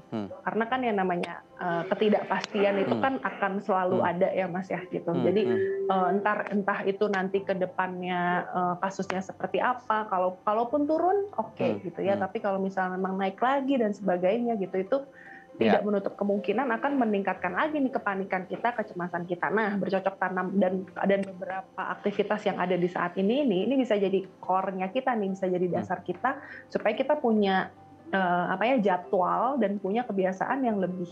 Speaker 3: Karena kan yang namanya ketidakpastian itu kan akan selalu ada ya Mas ya gitu. Jadi entah itu nanti ke depannya kasusnya seperti apa. Kalaupun turun oke, gitu ya. Tapi kalau misalnya memang naik lagi dan sebagainya gitu, itu tidak menutup kemungkinan akan meningkatkan lagi nih kepanikan kita, kecemasan kita. Nah, bercocok tanam dan beberapa aktivitas yang ada di saat ini bisa jadi core-nya kita nih, bisa jadi dasar kita supaya kita punya jadwal dan punya kebiasaan yang lebih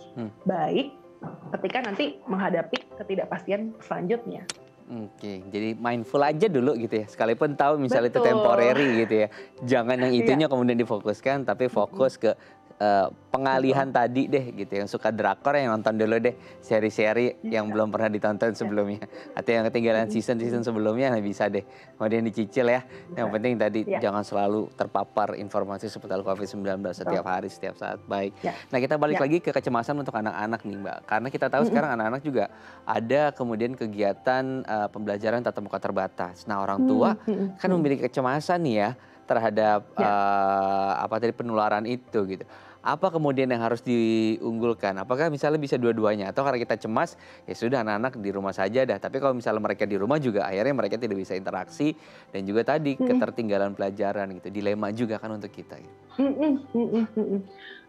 Speaker 3: baik ketika nanti menghadapi ketidakpastian selanjutnya.
Speaker 1: Oke, jadi mindful aja dulu gitu ya, sekalipun tahu misalnya itu temporary gitu ya. Jangan yang itunya kemudian difokuskan, tapi fokus ke pengalihan tadi deh gitu. Yang suka drakor yang nonton dulu deh seri-seri yang belum pernah ditonton sebelumnya, atau yang ketinggalan season sebelumnya bisa deh kemudian dicicil ya. Yang penting tadi jangan selalu terpapar informasi seputar COVID-19 setiap hari, setiap saat. Baik. Nah, kita balik lagi ke kecemasan untuk anak-anak nih Mbak, karena kita tahu sekarang anak-anak juga ada kemudian kegiatan pembelajaran tatap muka terbatas. Nah, orang tua kan memiliki kecemasan nih ya terhadap apa tadi penularan itu gitu. Apa kemudian yang harus diunggulkan? Apakah misalnya bisa dua-duanya? Atau karena kita cemas, ya sudah anak-anak di rumah saja dah. Tapi kalau misalnya mereka di rumah juga akhirnya mereka tidak bisa interaksi dan juga tadi
Speaker 3: Mm-mm.
Speaker 1: ketertinggalan pelajaran gitu. Dilema juga kan untuk kita. Gitu.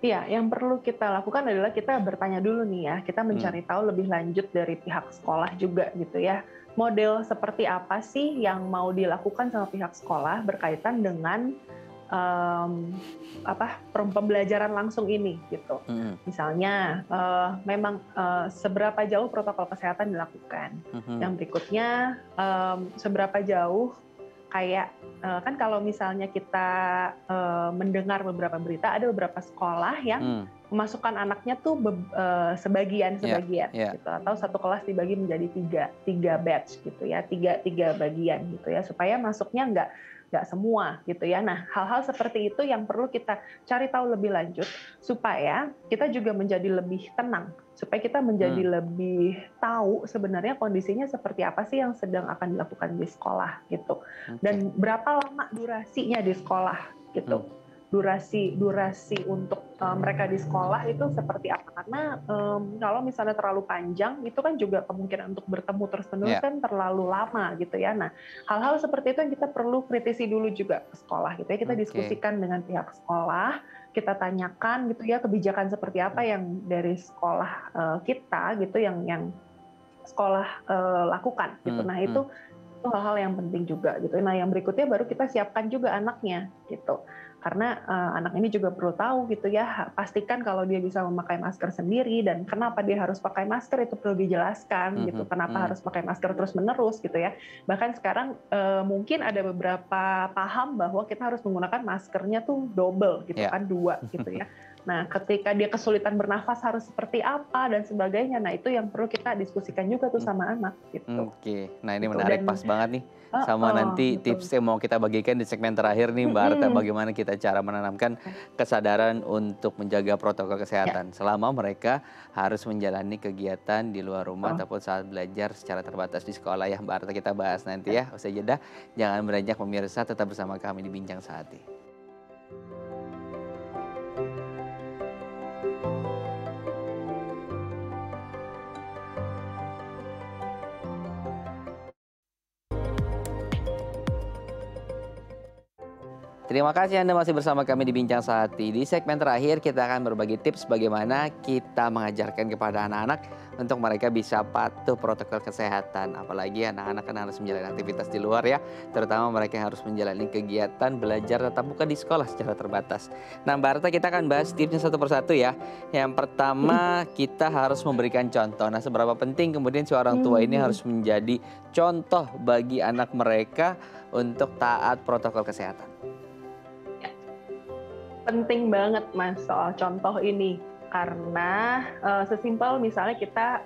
Speaker 3: Iya, yang perlu kita lakukan adalah kita bertanya dulu nih ya, kita mencari tahu lebih lanjut dari pihak sekolah juga gitu ya. Model seperti apa sih yang mau dilakukan sama pihak sekolah berkaitan dengan pembelajaran langsung ini gitu. Misalnya memang seberapa jauh protokol kesehatan dilakukan. Yang berikutnya seberapa jauh kayak kan kalau misalnya kita mendengar beberapa berita, ada beberapa sekolah yang memasukkan anaknya tuh sebagian gitu, atau satu kelas dibagi menjadi tiga batch gitu ya, tiga bagian gitu ya, supaya masuknya nggak semua gitu ya. Nah, hal-hal seperti itu yang perlu kita cari tahu lebih lanjut supaya kita juga menjadi lebih tenang, supaya kita menjadi lebih tahu sebenarnya kondisinya seperti apa sih yang sedang akan dilakukan di sekolah gitu. Dan berapa lama durasinya di sekolah gitu. Durasi untuk mereka di sekolah itu seperti apa, karena kalau misalnya terlalu panjang itu kan juga kemungkinan untuk bertemu terus-menerus kan terlalu lama gitu ya. Nah, hal-hal seperti itu yang kita perlu kritisi dulu juga ke sekolah gitu ya, kita diskusikan dengan pihak sekolah, kita tanyakan gitu ya kebijakan seperti apa yang dari sekolah kita gitu yang sekolah lakukan gitu. Nah, itu hal-hal yang penting juga gitu. Nah, yang berikutnya baru kita siapkan juga anaknya gitu. Karena anak ini juga perlu tahu gitu ya, pastikan kalau dia bisa memakai masker sendiri dan kenapa dia harus pakai masker itu perlu dijelaskan gitu. Kenapa harus pakai masker terus-menerus gitu ya. Bahkan sekarang mungkin ada beberapa paham bahwa kita harus menggunakan maskernya tuh double gitu kan, 2 gitu ya. Nah, ketika dia kesulitan bernafas harus seperti apa dan sebagainya. Nah, itu yang perlu kita diskusikan juga tuh sama anak gitu.
Speaker 1: Nah, ini
Speaker 3: gitu.
Speaker 1: menarik, pas banget nih sama nanti tips yang mau kita bagikan di segmen terakhir nih Mbak Arta, bagaimana kita cara menanamkan kesadaran untuk menjaga protokol kesehatan selama mereka harus menjalani kegiatan di luar rumah ataupun saat belajar secara terbatas di sekolah ya Mbak Arta. Kita bahas nanti ya, usai jeda. Jangan beranjak pemirsa, tetap bersama kami di Bincang Sehati. Terima kasih Anda masih bersama kami di Bincang Sehati. Di segmen terakhir kita akan berbagi tips bagaimana kita mengajarkan kepada anak-anak untuk mereka bisa patuh protokol kesehatan. Apalagi anak-anak kan harus menjalani aktivitas di luar ya. Terutama mereka yang harus menjalani kegiatan belajar tatap muka di sekolah secara terbatas. Nah Mbak Arta, kita akan bahas tipsnya satu persatu ya. Yang pertama kita harus memberikan contoh. Nah seberapa penting kemudian si orang tua ini harus menjadi contoh bagi anak mereka untuk taat protokol kesehatan.
Speaker 3: Penting banget Mas soal contoh ini, karena sesimpel misalnya kita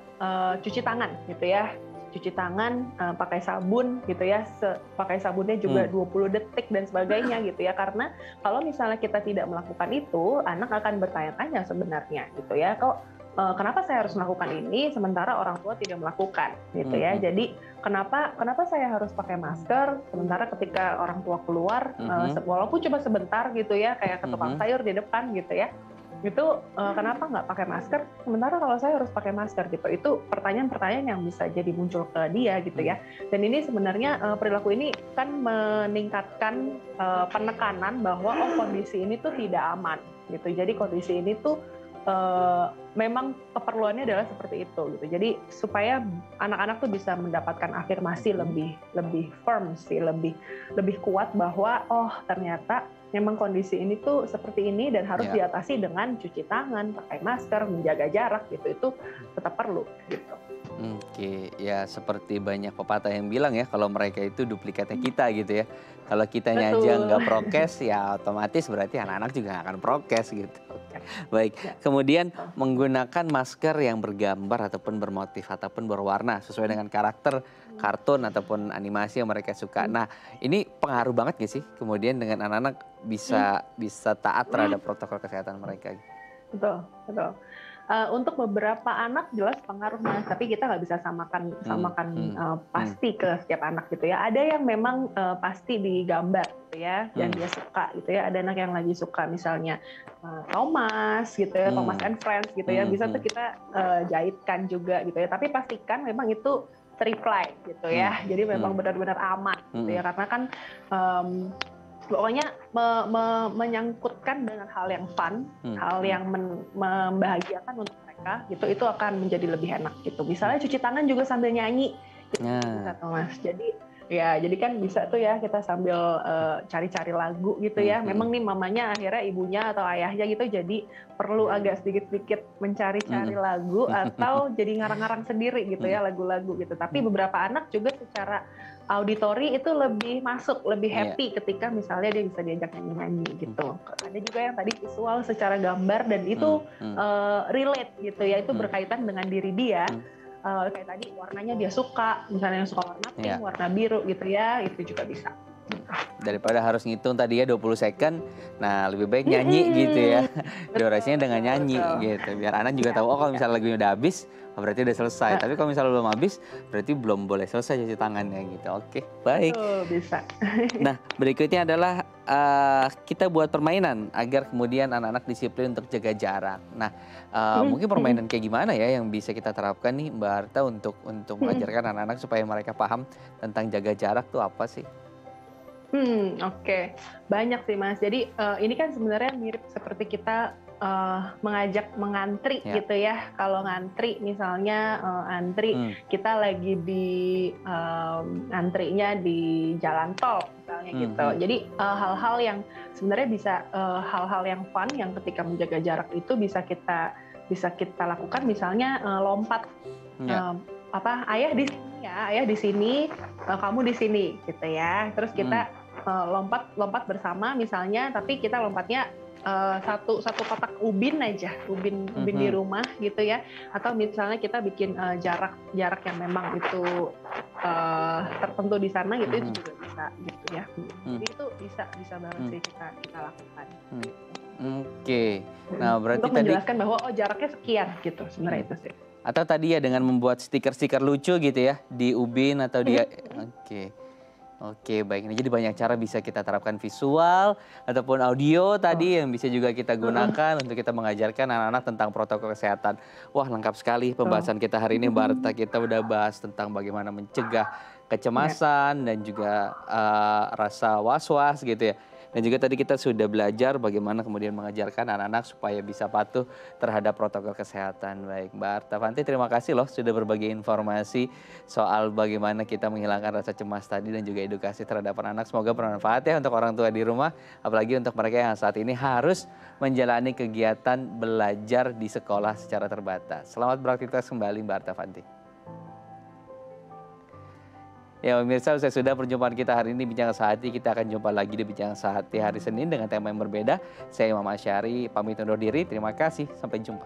Speaker 3: cuci tangan gitu ya, cuci tangan pakai sabun gitu ya, pakai sabunnya juga 20 detik dan sebagainya gitu ya, karena kalau misalnya kita tidak melakukan itu, anak akan bertanya-tanya sebenarnya gitu ya, kok kenapa saya harus melakukan ini sementara orang tua tidak melakukan gitu ya. Jadi kenapa saya harus pakai masker sementara ketika orang tua keluar walaupun cuma sebentar gitu ya, kayak ke tukang sayur di depan gitu ya, itu kenapa nggak pakai masker sementara kalau saya harus pakai masker gitu. Itu pertanyaan-pertanyaan yang bisa jadi muncul ke dia gitu ya. Dan ini sebenarnya perilaku ini kan meningkatkan penekanan bahwa kondisi ini tuh tidak aman gitu. Jadi kondisi ini tuh memang keperluannya adalah seperti itu gitu. Jadi supaya anak-anak tuh bisa mendapatkan afirmasi lebih firm sih, lebih kuat bahwa ternyata memang kondisi ini tuh seperti ini dan harus diatasi dengan cuci tangan, pakai masker, menjaga jarak gitu. Itu tetap perlu gitu.
Speaker 1: Oke, ya seperti banyak pepatah yang bilang ya, kalau mereka itu duplikatnya kita gitu ya. Kalau kitanya aja nggak prokes, ya otomatis berarti anak-anak juga nggak akan prokes gitu. Baik, kemudian menggunakan masker yang bergambar ataupun bermotif ataupun berwarna sesuai dengan karakter kartun ataupun animasi yang mereka suka. Nah, ini pengaruh banget nggak sih kemudian dengan anak-anak bisa taat terhadap protokol kesehatan mereka?
Speaker 3: Betul. Untuk beberapa anak jelas pengaruh Mas, tapi kita nggak bisa samakan pasti ke setiap anak gitu ya. Ada yang memang pasti digambar gitu ya, dan dia suka gitu ya. Ada anak yang lagi suka misalnya Thomas gitu ya, Thomas and Friends gitu ya. Bisa tuh kita jahitkan juga gitu ya. Tapi pastikan memang itu triplay gitu ya. Jadi memang benar-benar aman gitu ya, karena kan pokoknya menyangkutkan dengan hal yang fun, hal yang membahagiakan untuk mereka gitu, itu akan menjadi lebih enak gitu. Misalnya cuci tangan juga sambil nyanyi gitu, bisa tuh Mas. Jadi kan bisa tuh ya kita sambil cari-cari lagu gitu ya. Memang nih mamanya akhirnya ibunya atau ayahnya gitu jadi perlu agak sedikit-sedikit mencari-cari lagu atau jadi ngarang-ngarang sendiri gitu ya lagu-lagu gitu. Tapi beberapa anak juga secara auditori itu lebih masuk, lebih happy ketika misalnya dia bisa diajak nyanyi-nyanyi gitu. Ada juga yang tadi visual secara gambar dan itu relate gitu ya, itu berkaitan dengan diri dia. Kayak tadi warnanya dia suka, misalnya yang suka warna pink, warna biru gitu ya, itu juga bisa.
Speaker 1: Daripada harus ngitung tadi ya 20 second, nah lebih baik nyanyi gitu ya. Durasinya dengan nyanyi gitu, biar anak juga tahu, oh kalau misalnya lagunya udah habis, berarti udah selesai. Tapi kalau misalnya belum habis, berarti belum boleh selesai cuci tangannya gitu. Oke, baik.
Speaker 3: Bisa.
Speaker 1: Nah, berikutnya adalah kita buat permainan agar kemudian anak-anak disiplin untuk jaga jarak. Nah, mungkin permainan kayak gimana ya yang bisa kita terapkan nih Mbak Arta untuk mengajarkan anak-anak supaya mereka paham tentang jaga jarak tuh apa sih?
Speaker 3: Oke. Banyak sih Mas. Jadi ini kan sebenarnya mirip seperti kita mengajak mengantri gitu ya. Kalau ngantri misalnya kita lagi di antrinya di jalan tol misalnya gitu. Jadi hal-hal yang sebenarnya bisa hal-hal yang fun yang ketika menjaga jarak itu bisa kita lakukan, misalnya lompat ayah di sini ya, ayah di sini, kamu di sini gitu ya. Terus kita lompat bersama misalnya, tapi kita lompatnya satu kotak ubin aja, ubin di rumah gitu ya. Atau misalnya kita bikin jarak yang memang itu tertentu di sana gitu, itu juga bisa gitu ya. Jadi itu bisa banget sih kita lakukan.
Speaker 1: Oke. Nah, berarti
Speaker 3: untuk menjelaskan bahwa jaraknya sekian gitu sebenarnya itu sih.
Speaker 1: Atau tadi ya dengan membuat stiker-stiker lucu gitu ya di ubin atau di Oke, baik. Ini jadi banyak cara bisa kita terapkan, visual ataupun audio tadi yang bisa juga kita gunakan untuk kita mengajarkan anak-anak tentang protokol kesehatan. Wah, lengkap sekali pembahasan kita hari ini, Mbak Arta. Kita udah bahas tentang bagaimana mencegah kecemasan dan juga rasa was-was gitu ya. Dan juga tadi kita sudah belajar bagaimana kemudian mengajarkan anak-anak supaya bisa patuh terhadap protokol kesehatan. Baik, Mbak Arta Fanti, terima kasih loh sudah berbagi informasi soal bagaimana kita menghilangkan rasa cemas tadi dan juga edukasi terhadap anak-anak. Semoga bermanfaat ya untuk orang tua di rumah, apalagi untuk mereka yang saat ini harus menjalani kegiatan belajar di sekolah secara terbatas. Selamat beraktivitas kembali, Mbak Arta Fanti. Ya pemirsa, usai sudah perjumpaan kita hari ini Bincang Sehati. Kita akan jumpa lagi di Bincang Sehati hari Senin dengan tema yang berbeda. Saya Imam Asyari, pamit undur diri. Terima kasih, sampai jumpa.